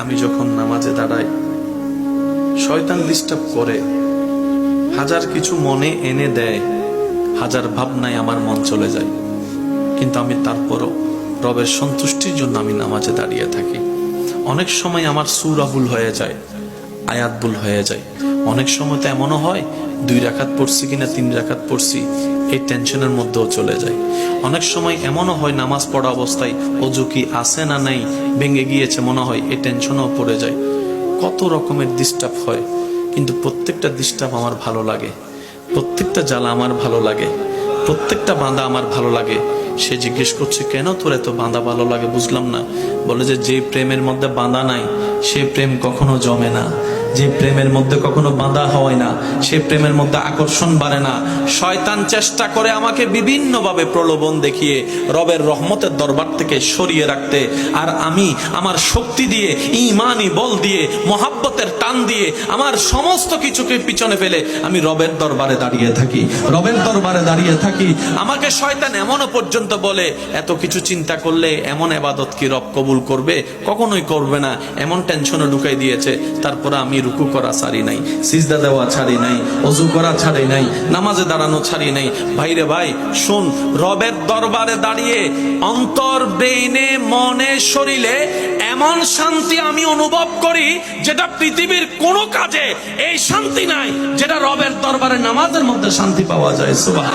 আমি যখন নামাজে দাঁড়াই, শয়তান ডিস্টার্ব করে, হাজার কিছু মনে এনে দেয়, হাজার ভাবনায় আমার মন চলে যায়, কিন্তু আমি তারপরও রবের সন্তুষ্টির জন্য আমি নামাজে দাঁড়িয়ে থাকি। অনেক সময় আমার সূরা ভুল হয়ে যায়, আয়াত ভুল হয়ে যায়। অনেক সময় তো এমনও হয় 2 রাকাত পড়ছি কিনা 3 রাকাত পড়ছি, এই টেনশনের মধ্যেও চলে যায়। অনেক সময় এমনও হয় নামাজ পড়া অবস্থায় ওযু কি আছে না নাই, ভেঙে গিয়েছে মনে হয়, এই টেনশনও পড়ে যায়। কত রকমের ডিস্টার্ব হয়, কিন্তু প্রত্যেকটা ডিস্টার্ব আমার ভালো লাগে, প্রত্যেকটা জ্বালা আমার ভালো লাগে, প্রত্যেকটা বাঁধা আমার ভালো লাগে। সে জিজ্ঞেস করছে, কেন তোর এত বাঁধা ভালো লাগে? বুঝলাম না। বলে যে প্রেমের মধ্যে বাঁধা নাই সে প্রেম কখনো জমে না, যে প্রেমের মধ্যে কখনো বাঁধা হয় না সে প্রেমের মধ্যে আকর্ষণ বাড়ে না। শয়তান চেষ্টা করে আমাকে বিভিন্ন ভাবে প্রলোভন দেখিয়ে রবের রহমতের দরবার থেকে সরিয়ে রাখতে, আর আমি আমার শক্তি দিয়ে, ঈমানি বল দিয়ে, মহাব্বতের টান দিয়ে আমার সমস্ত কিছুকে পিছনে ফেলে আমি রবের দরবারে দাঁড়িয়ে থাকি, রবের দরবারে দাঁড়িয়ে থাকি। আমাকে শয়তান এমনও পর্যন্ত বলে, এত কিছু চিন্তা করলে এমন ইবাদত কি রব কবুল করবে? কখনোই করবে না। এমন টেনশনে ঢুকাই দিয়েছে। তারপরে আমি রুকু করা ছাড়ি নাই, সিজদা দেওয়া ছাড়ি নাই, ওযু করা ছাড়ি নাই, নামাজে দাঁড়ানো ছাড়ি নাই। ভাইরে ভাই শুন, রবের দরবারে দাঁড়িয়ে অন্তর, ব্রেইনে, মনে, শরীরে এমন শান্তি আমি অনুভব করি যেটা পৃথিবীর কোনো কাজে এই শান্তি নাই, যেটা রবের দরবারে নামাজের মধ্যে শান্তি পাওয়া যায়। সুবহান।